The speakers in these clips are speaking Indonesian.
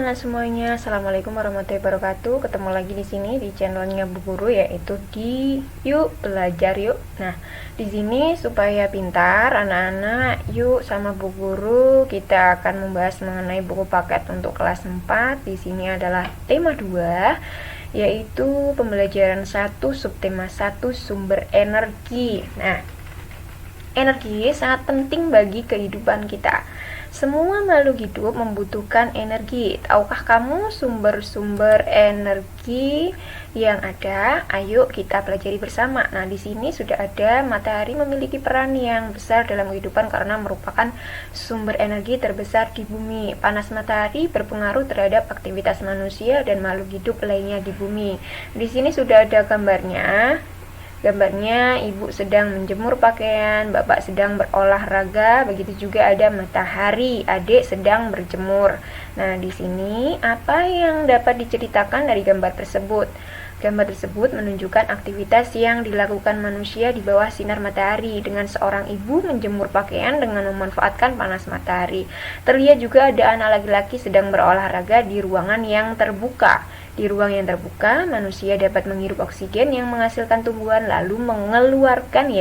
anak-anak semuanya, assalamualaikum warahmatullahi wabarakatuh. Ketemu lagi di sini di channelnya Bu Guru, yaitu di Yuk Belajar Yuk. Nah, di sini supaya pintar anak-anak, yuk sama Bu Guru kita akan membahas mengenai buku paket untuk kelas 4. Di sini adalah tema 2, yaitu pembelajaran 1 subtema 1 sumber energi. Nah, energi sangat penting bagi kehidupan kita. Semua makhluk hidup membutuhkan energi. Tahukah kamu sumber-sumber energi yang ada? Ayo kita pelajari bersama. Nah, di sini sudah ada matahari memiliki peran yang besar dalam kehidupan karena merupakan sumber energi terbesar di bumi. Panas matahari berpengaruh terhadap aktivitas manusia dan makhluk hidup lainnya di bumi. Di sini sudah ada gambarnya. Gambarnya ibu sedang menjemur pakaian, bapak sedang berolahraga, begitu juga ada matahari, adik sedang berjemur. Nah, di sini apa yang dapat diceritakan dari gambar tersebut? Gambar tersebut menunjukkan aktivitas yang dilakukan manusia di bawah sinar matahari dengan seorang ibu menjemur pakaian dengan memanfaatkan panas matahari. Terlihat juga ada anak laki-laki sedang berolahraga di ruangan yang terbuka. Di ruang yang terbuka, manusia dapat menghirup oksigen yang menghasilkan tumbuhan lalu mengeluarkan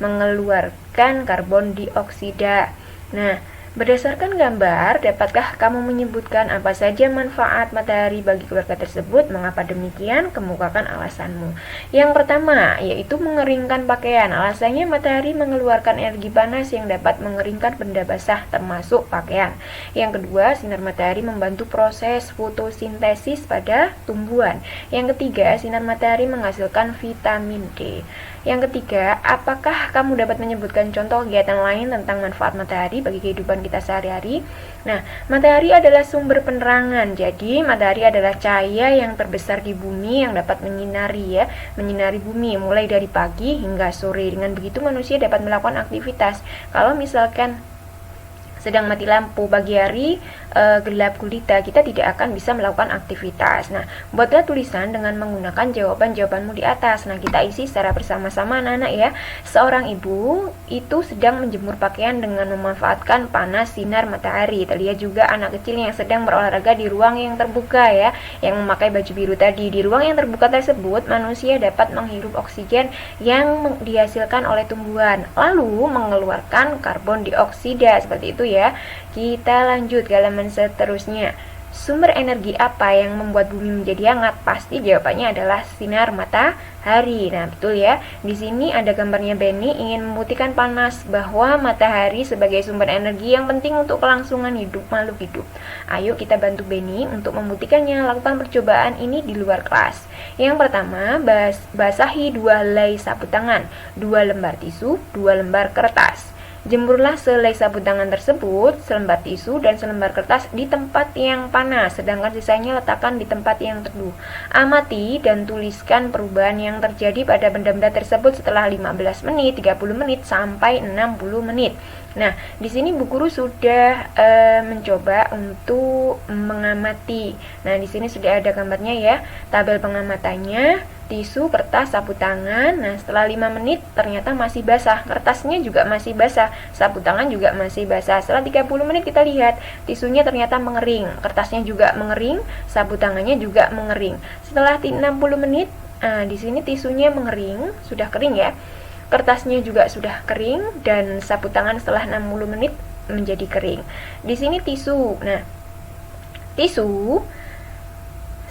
mengeluarkan karbon dioksida. Nah, berdasarkan gambar, dapatkah kamu menyebutkan apa saja manfaat matahari bagi keluarga tersebut? Mengapa demikian? Kemukakan alasanmu. Yang pertama, yaitu mengeringkan pakaian. Alasannya matahari mengeluarkan energi panas yang dapat mengeringkan benda basah termasuk pakaian. Yang kedua, sinar matahari membantu proses fotosintesis pada tumbuhan. Yang ketiga, sinar matahari menghasilkan vitamin D. Yang ketiga, apakah kamu dapat menyebutkan contoh kegiatan lain tentang manfaat matahari bagi kehidupan kita sehari-hari? Nah, matahari adalah sumber penerangan. Jadi, matahari adalah cahaya yang terbesar di bumi yang dapat menyinari bumi mulai dari pagi hingga sore. Dengan begitu manusia dapat melakukan aktivitas. Kalau misalkan sedang mati lampu pagi hari, gelap gulita, kita tidak akan bisa melakukan aktivitas. Nah, buatlah tulisan dengan menggunakan jawaban-jawabanmu di atas. Nah, kita isi secara bersama-sama anak-anak ya. Seorang ibu itu sedang menjemur pakaian dengan memanfaatkan panas sinar matahari. Terlihat juga anak kecil yang sedang berolahraga di ruang yang terbuka ya, yang memakai baju biru tadi. Di ruang yang terbuka tersebut, manusia dapat menghirup oksigen yang dihasilkan oleh tumbuhan, lalu mengeluarkan karbon dioksida. Seperti itu ya. Kita lanjut ke halaman seterusnya. Sumber energi apa yang membuat bumi menjadi hangat? Pasti jawabannya adalah sinar matahari. Nah, betul ya. Di sini ada gambarnya Benny ingin membuktikan panas bahwa matahari sebagai sumber energi yang penting untuk kelangsungan hidup makhluk hidup. Ayo kita bantu Benny untuk membuktikannya. Lakukan percobaan ini di luar kelas. Yang pertama, basahi 2 helai sapu tangan, 2 lembar tisu, 2 lembar kertas. Jemurlah sehelai sapu tangan tersebut, selembar tisu, dan selembar kertas di tempat yang panas, sedangkan sisanya letakkan di tempat yang teduh. Amati dan tuliskan perubahan yang terjadi pada benda-benda tersebut setelah 15 menit, 30 menit, sampai 60 menit. Nah, di sini Bu Guru sudah mencoba untuk mengamati. Nah, di sini sudah ada gambarnya ya, tabel pengamatannya. Tisu, kertas, sapu tangan. Nah, setelah 5 menit ternyata masih basah. Kertasnya juga masih basah, sapu tangan juga masih basah. Setelah 30 menit kita lihat, tisunya ternyata mengering, kertasnya juga mengering, sapu tangannya juga mengering. Setelah 60 menit, di sini tisunya mengering, sudah kering ya. Kertasnya juga sudah kering dan sapu tangan setelah 60 menit menjadi kering. Di sini tisu. Nah, tisu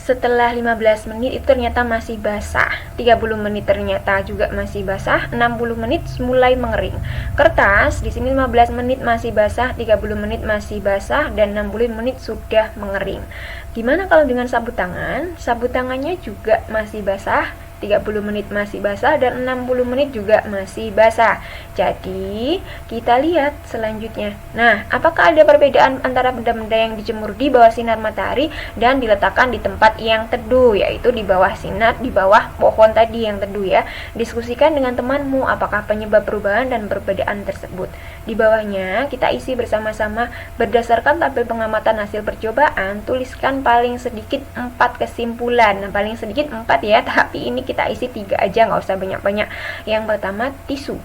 setelah 15 menit itu ternyata masih basah, 30 menit ternyata juga masih basah, 60 menit mulai mengering. Kertas di sini 15 menit masih basah, 30 menit masih basah, dan 60 menit sudah mengering. Gimana kalau dengan sapu tangan? Sapu tangannya juga masih basah, 30 menit masih basah, dan 60 menit juga masih basah. Jadi, kita lihat selanjutnya. Nah, apakah ada perbedaan antara benda-benda yang dijemur di bawah sinar matahari dan diletakkan di tempat yang teduh, yaitu di bawah sinar, di bawah pohon tadi yang teduh ya. Diskusikan dengan temanmu apakah penyebab perubahan dan perbedaan tersebut. Di bawahnya, kita isi bersama-sama berdasarkan tabel pengamatan hasil percobaan, tuliskan paling sedikit 4 kesimpulan. Nah, paling sedikit 4 ya, tapi ini kita isi 3 aja, nggak usah banyak-banyak. Yang pertama, tisu.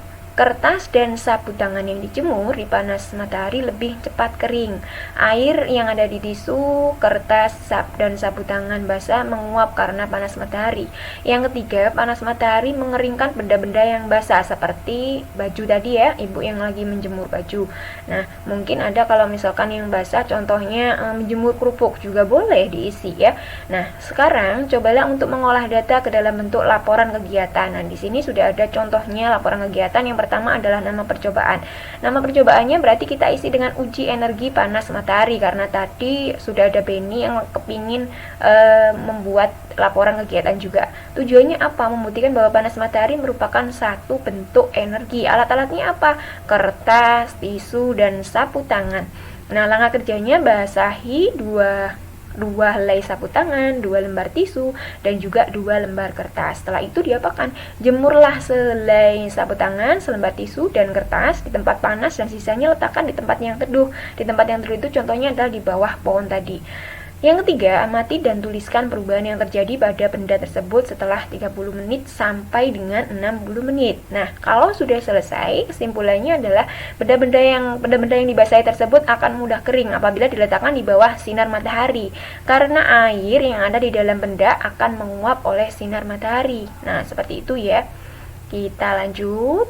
Kertas dan sapu tangan yang dijemur di panas matahari lebih cepat kering. Air yang ada di tisu, kertas, dan sapu tangan basah menguap karena panas matahari. Yang ketiga, panas matahari mengeringkan benda-benda yang basah seperti baju tadi ya, ibu yang lagi menjemur baju. Nah, mungkin ada kalau misalkan yang basah, contohnya menjemur kerupuk juga boleh diisi ya. Nah, sekarang cobalah untuk mengolah data ke dalam bentuk laporan kegiatan. Nah, di sini sudah ada contohnya laporan kegiatan. Yang pertama adalah nama percobaan. Nama percobaannya berarti kita isi dengan uji energi panas matahari, karena tadi sudah ada Benny yang kepingin membuat laporan kegiatan juga. Tujuannya apa? Membuktikan bahwa panas matahari merupakan satu bentuk energi. Alat-alatnya apa? Kertas, tisu, dan sapu tangan. Nah, langkah kerjanya basahi dua helai sapu tangan, 2 lembar tisu, dan juga 2 lembar kertas. Setelah itu diapakan? Jemurlah sehelai sapu tangan, selembar tisu, dan kertas di tempat panas, dan sisanya letakkan di tempat yang teduh. Di tempat yang teduh itu contohnya adalah di bawah pohon tadi. Yang ketiga, amati dan tuliskan perubahan yang terjadi pada benda tersebut setelah 30 menit sampai dengan 60 menit. Nah, kalau sudah selesai, kesimpulannya adalah benda-benda yang dibasahi tersebut akan mudah kering apabila diletakkan di bawah sinar matahari, karena air yang ada di dalam benda akan menguap oleh sinar matahari. Nah, seperti itu ya. Kita lanjut.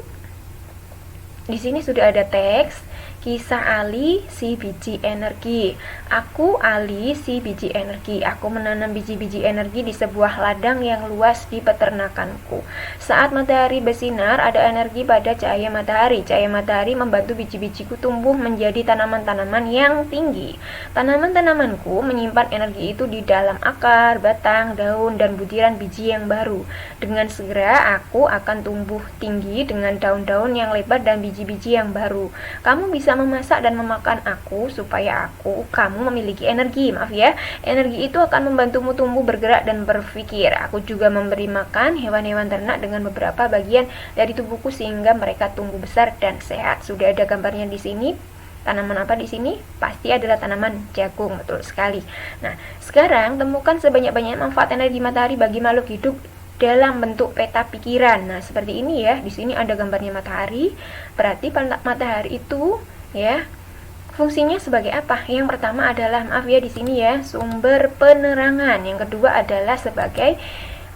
Di sini sudah ada teks. Kisah Ali si biji energi. Aku Ali si biji energi. Aku menanam biji-biji energi di sebuah ladang yang luas di peternakanku. Saat matahari bersinar, ada energi pada cahaya matahari. Cahaya matahari membantu biji-bijiku tumbuh menjadi tanaman-tanaman yang tinggi. Tanaman-tanamanku menyimpan energi itu di dalam akar, batang, daun, dan butiran biji yang baru. Dengan segera aku akan tumbuh tinggi dengan daun-daun yang lebar dan biji-biji yang baru. Kamu bisa memasak dan memakan aku supaya kamu memiliki energi. Maaf ya, energi itu akan membantumu tumbuh, bergerak, dan berpikir. Aku juga memberi makan hewan-hewan ternak dengan beberapa bagian dari tubuhku sehingga mereka tumbuh besar dan sehat. Sudah ada gambarnya di sini. Tanaman apa di sini? Pasti adalah tanaman jagung, betul sekali. Nah, sekarang temukan sebanyak-banyaknya manfaat energi matahari bagi makhluk hidup dalam bentuk peta pikiran. Nah, seperti ini ya. Di sini ada gambarnya matahari. Berarti matahari itu ya, fungsinya sebagai apa? Yang pertama adalah, maaf ya di sini ya, sumber penerangan. Yang kedua adalah sebagai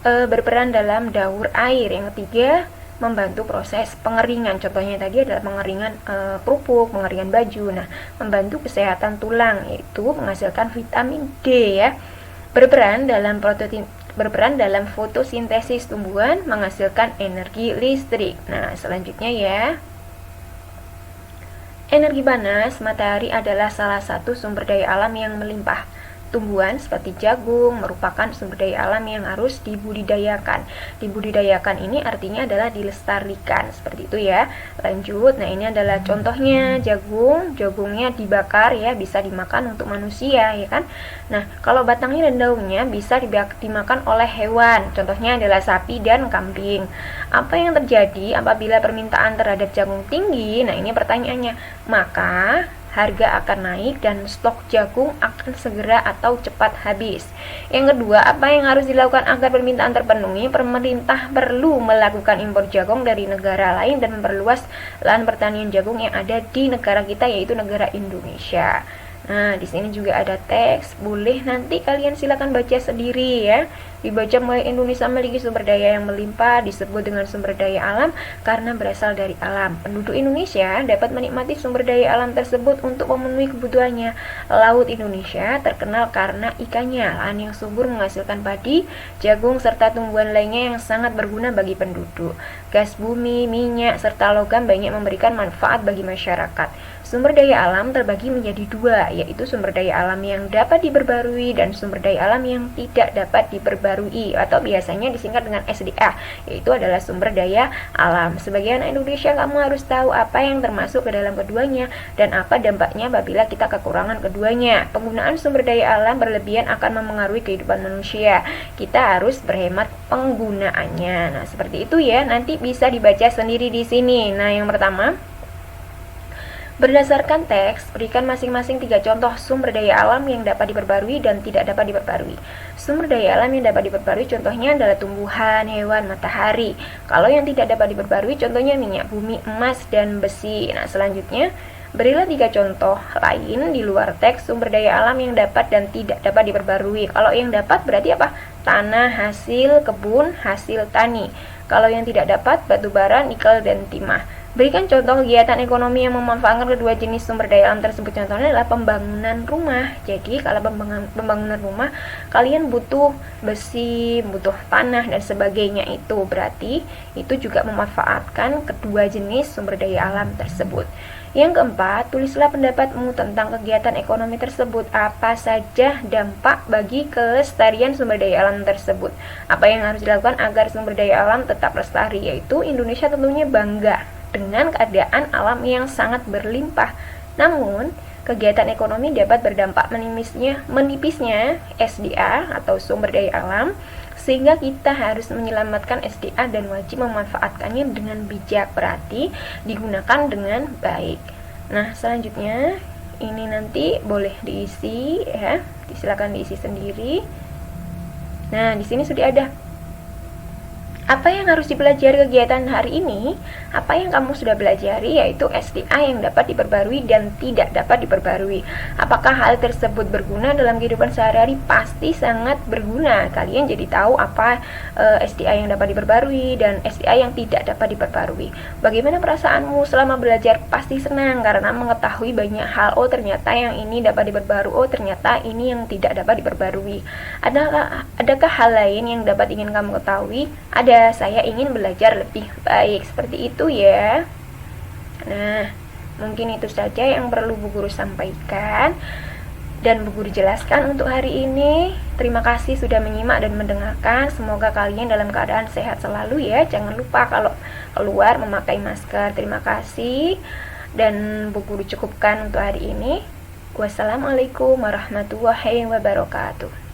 berperan dalam daur air. Yang ketiga, membantu proses pengeringan. Contohnya tadi adalah pengeringan kerupuk, pengeringan baju. Nah, membantu kesehatan tulang, yaitu menghasilkan vitamin D ya. Berperan dalam fotosintesis tumbuhan, menghasilkan energi listrik. Nah, selanjutnya ya. Energi panas matahari adalah salah satu sumber daya alam yang melimpah. Tumbuhan seperti jagung merupakan sumber daya alam yang harus dibudidayakan. Dibudidayakan ini artinya adalah dilestarikan, seperti itu ya. Lanjut, nah ini adalah contohnya jagung. Jagungnya dibakar ya, bisa dimakan untuk manusia ya kan. Nah, kalau batangnya dan daunnya bisa dimakan oleh hewan. Contohnya adalah sapi dan kambing. Apa yang terjadi apabila permintaan terhadap jagung tinggi? Nah, ini pertanyaannya. Maka harga akan naik dan stok jagung akan segera atau cepat habis. Yang kedua, apa yang harus dilakukan agar permintaan terpenuhi? Pemerintah perlu melakukan impor jagung dari negara lain dan memperluas lahan pertanian jagung yang ada di negara kita, yaitu negara Indonesia. Nah, di sini juga ada teks. Boleh nanti kalian silakan baca sendiri ya. Dibaca mulai Indonesia memiliki sumber daya yang melimpah, disebut dengan sumber daya alam karena berasal dari alam. Penduduk Indonesia dapat menikmati sumber daya alam tersebut untuk memenuhi kebutuhannya. Laut Indonesia terkenal karena ikannya. Lahan yang subur menghasilkan padi, jagung, serta tumbuhan lainnya yang sangat berguna bagi penduduk. Gas bumi, minyak, serta logam banyak memberikan manfaat bagi masyarakat. Sumber daya alam terbagi menjadi dua, yaitu sumber daya alam yang dapat diperbarui dan sumber daya alam yang tidak dapat diperbarui, atau biasanya disingkat dengan SDA, yaitu adalah sumber daya alam. Sebagai anak Indonesia, kamu harus tahu apa yang termasuk ke dalam keduanya dan apa dampaknya apabila kita kekurangan keduanya. Penggunaan sumber daya alam berlebihan akan memengaruhi kehidupan manusia. Kita harus berhemat penggunaannya. Nah, seperti itu ya. Nanti bisa dibaca sendiri di sini. Nah, yang pertama, Berdasarkan teks, berikan masing-masing 3 contoh sumber daya alam yang dapat diperbarui dan tidak dapat diperbarui. Sumber daya alam yang dapat diperbarui contohnya adalah tumbuhan, hewan, matahari. Kalau yang tidak dapat diperbarui contohnya minyak bumi, emas, dan besi. Nah, selanjutnya, berilah 3 contoh lain di luar teks sumber daya alam yang dapat dan tidak dapat diperbarui. Kalau yang dapat berarti apa? Tanah, hasil kebun, hasil tani. Kalau yang tidak dapat, batu bara, nikel, dan timah. Berikan contoh kegiatan ekonomi yang memanfaatkan kedua jenis sumber daya alam tersebut. Contohnya adalah pembangunan rumah. Jadi kalau pembangunan rumah, kalian butuh besi, butuh tanah, dan sebagainya. Itu berarti itu juga memanfaatkan kedua jenis sumber daya alam tersebut. Yang keempat, tulislah pendapatmu tentang kegiatan ekonomi tersebut. Apa saja dampak bagi kelestarian sumber daya alam tersebut? Apa yang harus dilakukan agar sumber daya alam tetap lestari? Yaitu Indonesia tentunya bangga dengan keadaan alam yang sangat berlimpah. Namun, kegiatan ekonomi dapat berdampak menipisnya SDA atau sumber daya alam, sehingga kita harus menyelamatkan SDA dan wajib memanfaatkannya dengan bijak, berarti digunakan dengan baik. Nah, selanjutnya ini nanti boleh diisi ya, silakan diisi sendiri. Nah, di sini sudah ada apa yang harus dipelajari kegiatan hari ini. Apa yang kamu sudah pelajari yaitu SDA yang dapat diperbarui dan tidak dapat diperbarui. Apakah hal tersebut berguna dalam kehidupan sehari-hari? Pasti sangat berguna. Kalian jadi tahu apa SDA yang dapat diperbarui dan SDA yang tidak dapat diperbarui. Bagaimana perasaanmu selama belajar? Pasti senang karena mengetahui banyak hal. Oh, ternyata yang ini dapat diperbarui. Oh, ternyata ini yang tidak dapat diperbarui. Adakah hal lain yang dapat ingin kamu ketahui? Ada, saya ingin belajar lebih baik. Seperti itu ya. Nah, mungkin itu saja yang perlu Bu Guru sampaikan dan Bu Guru jelaskan untuk hari ini. Terima kasih sudah menyimak dan mendengarkan. Semoga kalian dalam keadaan sehat selalu ya. Jangan lupa kalau keluar memakai masker. Terima kasih. Dan Bu Guru cukupkan untuk hari ini. Wassalamualaikum warahmatullahi wabarakatuh.